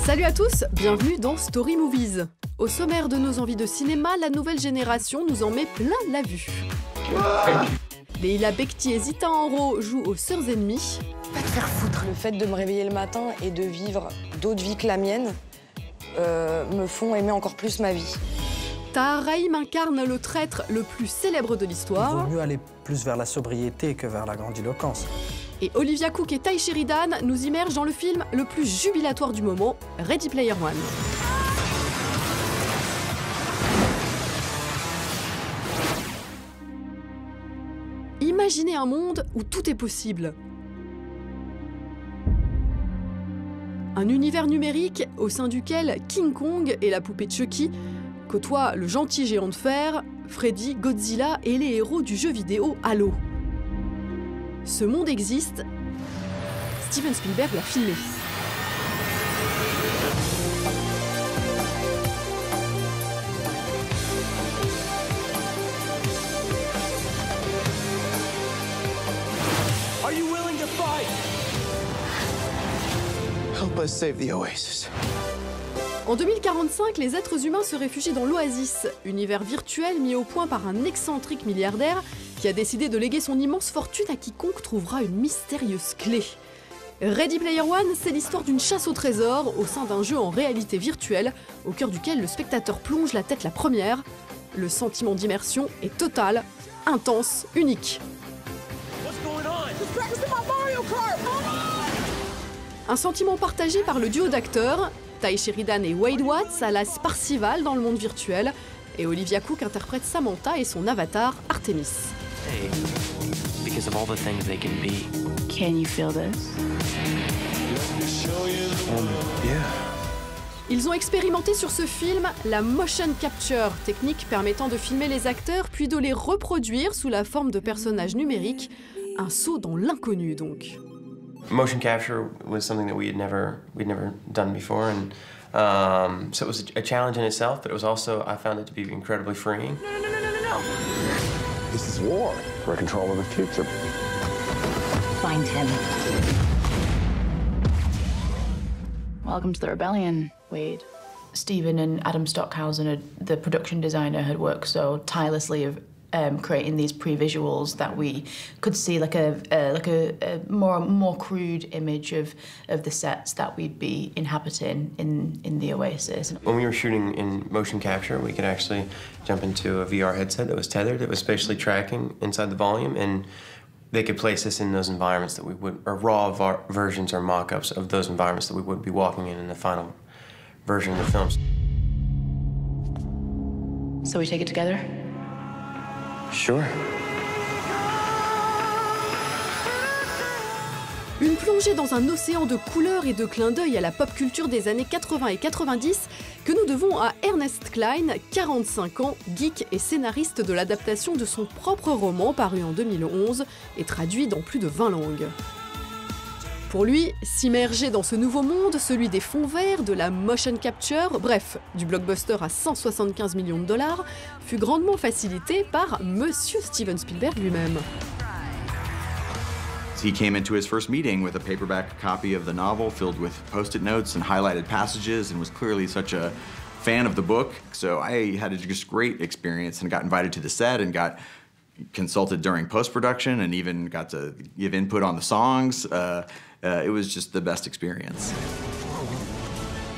Salut à tous, bienvenue dans Story Movies. Au sommaire de nos envies de cinéma, la nouvelle génération nous en met plein la vue. Leila Bekti et Zita Enro jouent aux Sœurs Ennemies. Va te faire foutre. Le fait de me réveiller le matin et de vivre d'autres vies que la mienne me font aimer encore plus ma vie. Tahar Rahim incarne le traître le plus célèbre de l'histoire. Il vaut mieux aller plus vers la sobriété que vers la grandiloquence. Et Olivia Cooke et Tye Sheridan nous immergent dans le film le plus jubilatoire du moment, Ready Player One. Imaginez un monde où tout est possible. Un univers numérique au sein duquel King Kong et la poupée Chucky côtoient le gentil géant de fer, Freddy, Godzilla et les héros du jeu vidéo Halo. Ce monde existe, Steven Spielberg l'a filmé. Are you willing to fight? Help us save the Oasis. En 2045, les êtres humains se réfugient dans l'Oasis, univers virtuel mis au point par un excentrique milliardaire qui a décidé de léguer son immense fortune à quiconque trouvera une mystérieuse clé. Ready Player One, c'est l'histoire d'une chasse au trésor au sein d'un jeu en réalité virtuelle, au cœur duquel le spectateur plonge la tête la première. Le sentiment d'immersion est total, intense, unique. Un sentiment partagé par le duo d'acteurs, Tye Sheridan et Wade Watts alias Parcival dans le monde virtuel, et Olivia Cooke interprète Samantha et son avatar Artemis. Hey, because of all the things they can be. Can you feel this? Yeah. Ils ont expérimenté sur ce film la motion capture, technique permettant de filmer les acteurs puis de les reproduire sous la forme de personnages numériques, un saut dans l'inconnu donc. Motion capture was something that we'd never done before, and so it was a challenge in itself. But it was also, I found it to be incredibly freeing. No. This is war. We're in control of the future. Find him. Welcome to the rebellion, Wade. Stephen and Adam Stockhausen, the production designer, had worked so tirelessly of creating these pre-visuals that we could see like a more crude image of the sets that we'd be inhabiting in the Oasis. When we were shooting in motion capture, we could actually jump into a VR headset that was tethered, that was spatially tracking inside the volume, and they could place us in those environments that we would, or raw versions or mock-ups of those environments that we would be walking in the final version of the films. So we take it together? Sure. Une plongée dans un océan de couleurs et de clins d'œil à la pop culture des années 80 et 90 que nous devons à Ernest Cline, 45 ans, geek et scénariste de l'adaptation de son propre roman paru en 2011 et traduit dans plus de 20 langues. Pour lui, s'immerger dans ce nouveau monde, celui des fonds verts, de la motion capture, bref, du blockbuster à 175 millions de dollars, fut grandement facilité par Monsieur Steven Spielberg lui-même. He came into his first meeting with a paperback copy of the novel filled with post-it notes and highlighted passages and was clearly such a fan of the book. So I had a just great experience and got invited to the set and got consulted during post-production and even got to give input on the songs. It was just the best experience.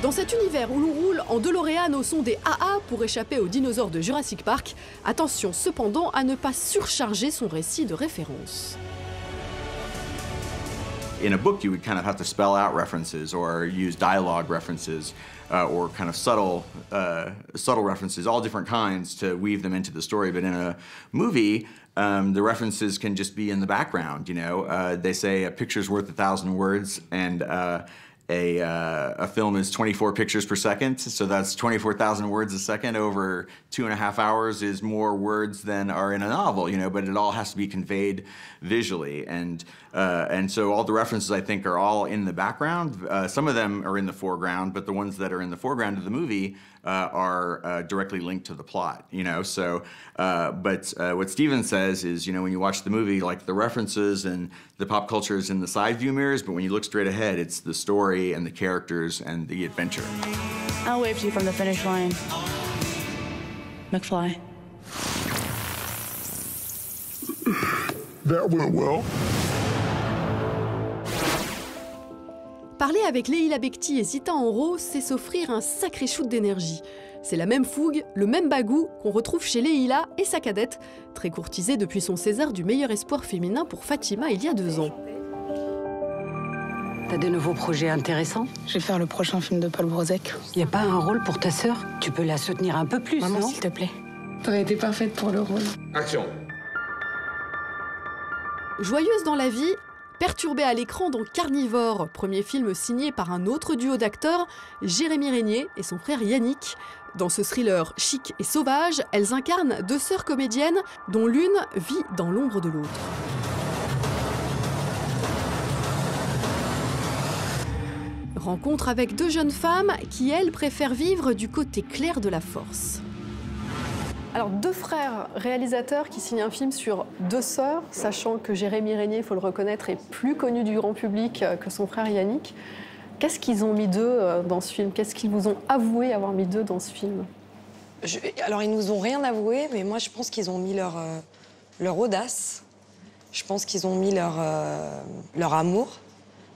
Dans cet univers où l'on roule en DeLorean au son des AA pour échapper aux dinosaures de Jurassic Park, attention cependant à ne pas surcharger son récit de référence. In a book, you would kind of have to spell out references or use dialogue references or kind of subtle references, all different kinds, to weave them into the story. But in a movie, the references can just be in the background, you know. They say a picture's worth 1,000 words, and a film is 24 pictures per second, so that's 24,000 words a second over 2.5 hours is more words than are in a novel, you know, but it all has to be conveyed visually. And And so all the references, I think, are all in the background. Some of them are in the foreground, but the ones that are in the foreground of the movie are directly linked to the plot, you know? So, but what Steven says is, you know, when you watch the movie, like the references and the pop culture is in the side view mirrors, but when you look straight ahead, it's the story and the characters and the adventure. I'll wave to you from the finish line. McFly. That went well. Parler avec Leila Bekti et Zita Enro, c'est s'offrir un sacré shoot d'énergie. C'est la même fougue, le même bagou qu'on retrouve chez Leila et sa cadette, très courtisée depuis son César du meilleur espoir féminin pour Fatima il y a 2 ans. T'as de nouveaux projets intéressants? Je vais faire le prochain film de Paul Brouzek. Y a pas un rôle pour ta sœur? Tu peux la soutenir un peu plus, Maman, non? s'il te plaît. T'aurais été parfaite pour le rôle. Action. Joyeuse dans la vie, perturbée à l'écran dans Carnivore, premier film signé par un autre duo d'acteurs, Jérémy Régnier et son frère Yannick. Dans ce thriller chic et sauvage, elles incarnent 2 sœurs comédiennes dont l'une vit dans l'ombre de l'autre. Rencontre avec 2 jeunes femmes qui, elles, préfèrent vivre du côté clair de la force. Alors, 2 frères réalisateurs qui signent un film sur 2 sœurs, sachant que Jérémy Régnier, il faut le reconnaître, est plus connu du grand public que son frère Yannick. Qu'est-ce qu'ils ont mis d'eux dans ce film? Qu'est-ce qu'ils vous ont avoué avoir mis d'eux dans ce film? Alors, ils nous ont rien avoué, mais moi, je pense qu'ils ont mis leur audace. Je pense qu'ils ont mis leur amour,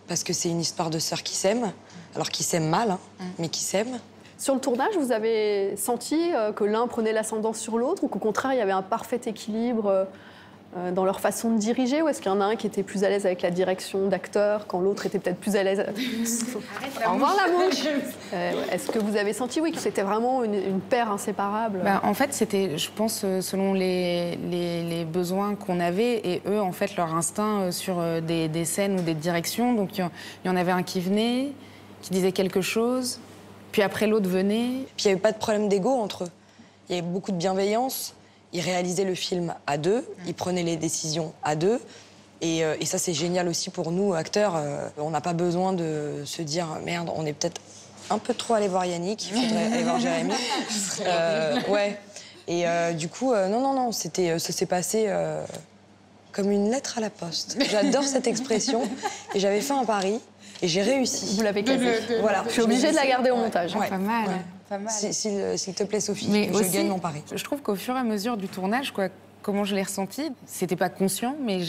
parce que c'est une histoire de sœurs qui s'aiment, alors qui s'aiment mal, hein, mais qui s'aiment. Sur le tournage, vous avez senti que l'un prenait l'ascendant sur l'autre ou qu'au contraire, il y avait un parfait équilibre dans leur façon de diriger? Ou est-ce qu'il y en a un qui était plus à l'aise avec la direction d'acteur quand l'autre était peut-être plus à l'aise... Au revoir la mouche. Est-ce que vous avez senti, oui, que c'était vraiment une paire inséparable? En fait, c'était, je pense, selon les besoins qu'on avait et eux, en fait, leur instinct sur des scènes ou des directions. Donc, il y en avait un qui venait, qui disait quelque chose... Puis après, l'autre venait. Puis il n'y avait pas de problème d'ego entre eux. Il y avait beaucoup de bienveillance. Ils réalisaient le film à 2, ils prenaient les décisions à 2. Et ça, c'est génial aussi pour nous, acteurs. On n'a pas besoin de se dire « Merde, on est peut-être un peu trop allé voir Yannick, il faudrait aller voir Jérémy. » Ouais. Et du coup, non, ça s'est passé comme une lettre à la poste. J'adore cette expression. Et j'avais fait un pari. Et j'ai réussi. Vous l'avez cassé. Voilà. Je suis obligée de la garder au montage. Ouais. Pas mal. Ouais. Pas mal. S'il te plaît, Sophie, mais je gagne mon pari. Je trouve qu'au fur et à mesure du tournage, comment je l'ai ressenti, c'était pas conscient, mais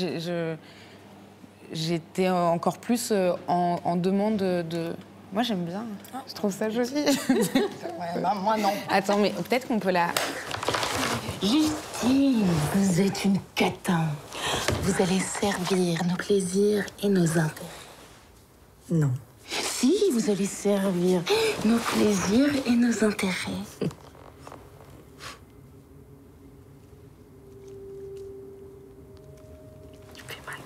j'étais encore plus en demande de... Moi, j'aime bien. Je trouve ça joli. Moi, non. Attends, mais peut-être qu'on peut la... Justine, vous êtes une catin. Vous allez servir nos plaisirs et nos intérêts. Non. Si, vous allez servir nos plaisirs et nos intérêts. Tu me fais mal.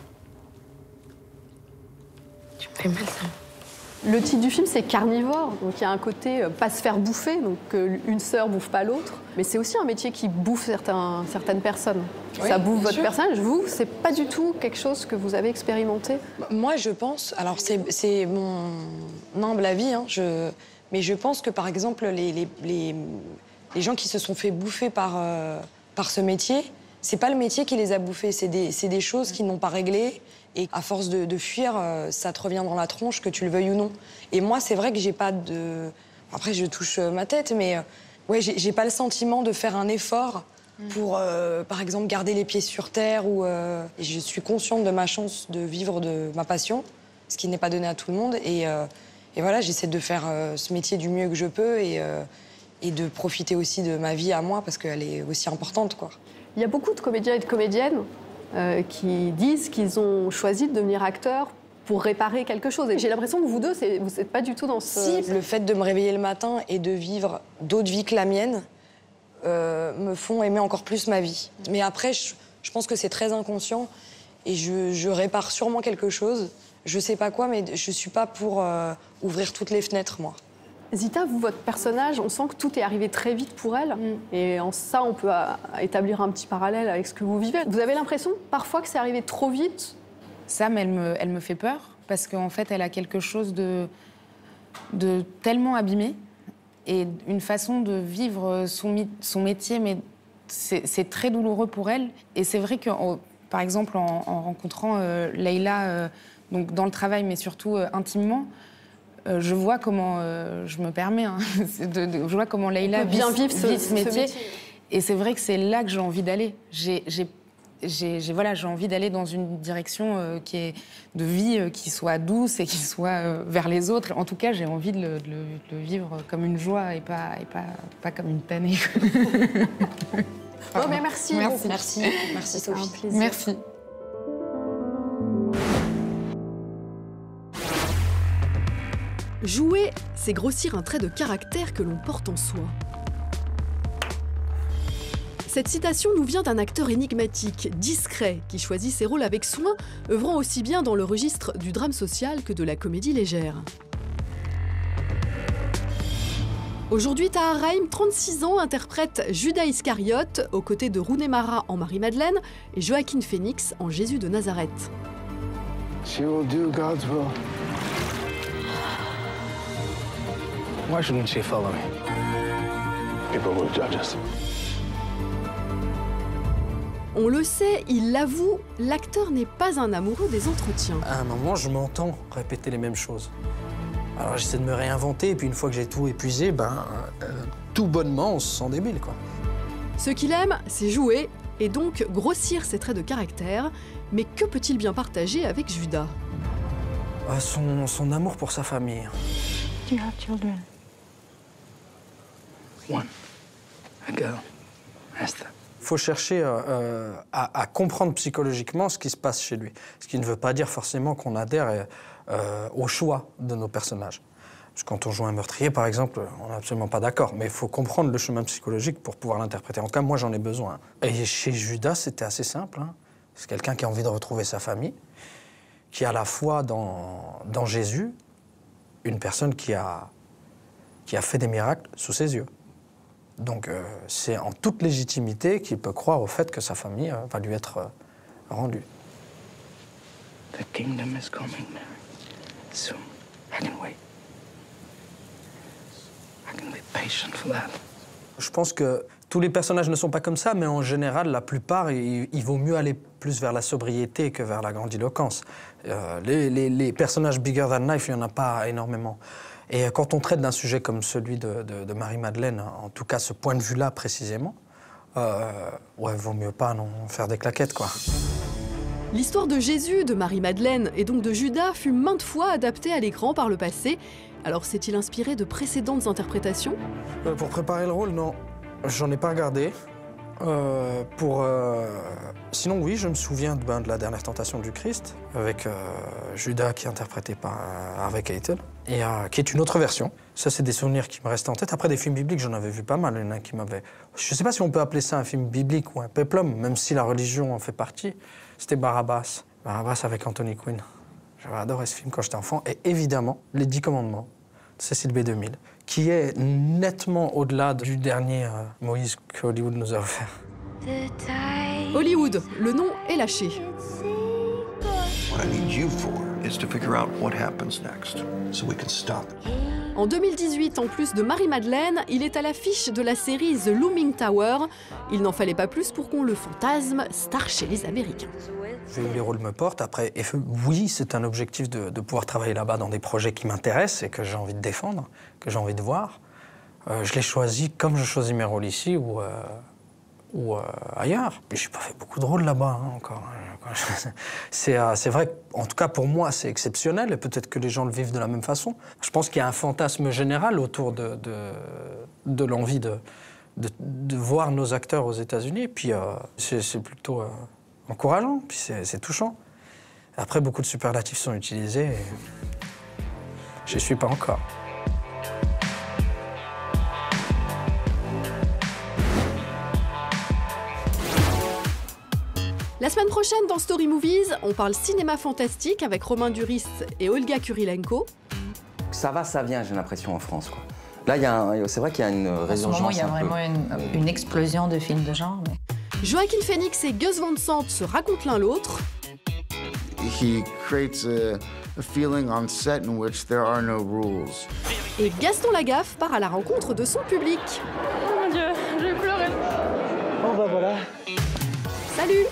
Tu me fais mal, ça. Le titre du film, c'est Carnivore. Donc il y a un côté pas se faire bouffer, donc une sœur bouffe pas l'autre. Mais c'est aussi un métier qui bouffe certaines personnes. Oui, ça bouffe votre sûr. personnage. Vous, c'est pas du tout quelque chose que vous avez expérimenté? Moi, je pense... Alors, c'est mon humble avis, hein, mais je pense que, par exemple, les gens qui se sont fait bouffer par ce métier, c'est pas le métier qui les a bouffés, c'est des choses qu'ils n'ont pas réglées. Et à force de fuir, ça te revient dans la tronche, que tu le veuilles ou non. Et moi, c'est vrai que j'ai pas de... Après, je touche ma tête, mais ouais, j'ai pas le sentiment de faire un effort pour, par exemple, garder les pieds sur terre. Ou, je suis consciente de ma chance de vivre de ma passion, ce qui n'est pas donné à tout le monde. Et voilà, j'essaie de faire ce métier du mieux que je peux et de profiter aussi de ma vie à moi, parce qu'elle est aussi importante, quoi. Il y a beaucoup de comédiens et de comédiennes qui disent qu'ils ont choisi de devenir acteurs pour réparer quelque chose. Et j'ai l'impression que vous deux, vous n'êtes pas du tout dans ce... Si, le fait de me réveiller le matin et de vivre d'autres vies que la mienne me font aimer encore plus ma vie. Mais après, je pense que c'est très inconscient et je répare sûrement quelque chose. Je sais pas quoi, mais je suis pas pour ouvrir toutes les fenêtres, moi. Zita, vous, votre personnage, on sent que tout est arrivé très vite pour elle. Et en ça, on peut établir un petit parallèle avec ce que vous vivez. Vous avez l'impression, parfois, que c'est arrivé trop vite Sam, elle me fait peur parce qu'en fait, elle a quelque chose de tellement abîmé et une façon de vivre son métier, mais c'est très douloureux pour elle. Et c'est vrai que, par exemple, en rencontrant Leïla, donc dans le travail, mais surtout intimement, je vois comment, je me permets, hein, je vois comment Leïla vit ce métier. Et c'est vrai que c'est là que j'ai envie d'aller. J'ai envie d'aller dans une direction qui est de vie qui soit douce et qui soit vers les autres. En tout cas, j'ai envie de le vivre comme une joie et pas comme une tannée. Oh, mais merci. Merci Sophie. Un plaisir. Merci. Jouer, c'est grossir un trait de caractère que l'on porte en soi. Cette citation nous vient d'un acteur énigmatique, discret, qui choisit ses rôles avec soin, œuvrant aussi bien dans le registre du drame social que de la comédie légère. Aujourd'hui, Tahar Rahim, 36 ans, interprète Judas Iscariote aux côtés de Rooney Mara en Marie-Madeleine et Joaquin Phoenix en Jésus de Nazareth. She will do God's will. Why shouldn't she follow me? People will judge us. On le sait, il l'avoue, l'acteur n'est pas un amoureux des entretiens. À un moment, je m'entends répéter les mêmes choses. Alors j'essaie de me réinventer, et puis une fois que j'ai tout épuisé, tout bonnement, on se sent débile, quoi. Ce qu'il aime, c'est jouer, et donc grossir ses traits de caractère. Mais que peut-il bien partager avec Judas? Son amour pour sa famille. Do you have children? One. A girl. Esther. Il faut chercher à comprendre psychologiquement ce qui se passe chez lui. Ce qui ne veut pas dire forcément qu'on adhère au choix de nos personnages. Parce que quand on joue un meurtrier, par exemple, on n'est absolument pas d'accord. Mais il faut comprendre le chemin psychologique pour pouvoir l'interpréter. En tout cas, moi, j'en ai besoin. Et chez Judas, c'était assez simple. Hein. C'est quelqu'un qui a envie de retrouver sa famille, qui a la foi dans Jésus, une personne qui a fait des miracles sous ses yeux. Donc c'est en toute légitimité qu'il peut croire au fait que sa famille va lui être rendue. The kingdom is coming, Mary. Soon. I can wait. I can be patient for that. Je pense que tous les personnages ne sont pas comme ça, mais en général, la plupart, il vaut mieux aller plus vers la sobriété que vers la grandiloquence. Les personnages bigger than life, il n'y en a pas énormément. Et quand on traite d'un sujet comme celui de Marie-Madeleine, en tout cas ce point de vue-là précisément, vaut mieux pas non faire des claquettes, quoi. L'histoire de Jésus, de Marie-Madeleine et donc de Judas fut maintes fois adaptée à l'écran par le passé. Alors s'est-il inspiré de précédentes interprétations? Pour préparer le rôle, non. J'en ai pas regardé. Sinon, oui, je me souviens de la dernière tentation du Christ, avec Judas qui est interprété par Harvey Keitel, et qui est une autre version. Ça, c'est des souvenirs qui me restent en tête. Après, des films bibliques, j'en avais vu pas mal. Il y en a qui m'avaient... Je sais pas si on peut appeler ça un film biblique ou un péplum, même si la religion en fait partie. C'était Barabbas. Barabbas avec Anthony Quinn. J'avais adoré ce film quand j'étais enfant. Et évidemment, Les 10 commandements de Cécile B2000, qui est nettement au-delà du dernier Moïse que Hollywood nous a offert. Hollywood, le nom est lâché. What I need you for is to figure out what happens next, so we can stop it. En 2018, en plus de Marie-Madeleine, il est à l'affiche de la série The Looming Tower. Il n'en fallait pas plus pour qu'on le fantasme star chez les Américains. J'ai eu les rôles me portent. Après, oui, c'est un objectif de pouvoir travailler là-bas dans des projets qui m'intéressent et que j'ai envie de défendre, que j'ai envie de voir. Je l'ai choisi comme je choisis mes rôles ici ou ailleurs. J'ai pas fait beaucoup de rôles là-bas encore. C'est vrai qu'en tout cas pour moi c'est exceptionnel et peut-être que les gens le vivent de la même façon. Je pense qu'il y a un fantasme général autour de l'envie de voir nos acteurs aux États-Unis. Puis c'est plutôt encourageant, puis c'est touchant. Après, beaucoup de superlatifs sont utilisés et j'y suis pas encore. La semaine prochaine, dans Story Movies, on parle cinéma fantastique avec Romain Duris et Olga Kurilenko. Ça va, ça vient, j'ai l'impression, en France, quoi. Là, c'est vrai qu'il y a une résurgence. En ce moment, il y a vraiment une explosion de films de genre. Mais... Joaquin Phoenix et Gus Van Sant se racontent l'un l'autre. he creates a feeling on set in which there are no rules. Et Gaston Lagaffe part à la rencontre de son public. Oh mon Dieu, je vais pleurer. Oh bah voilà. Salut!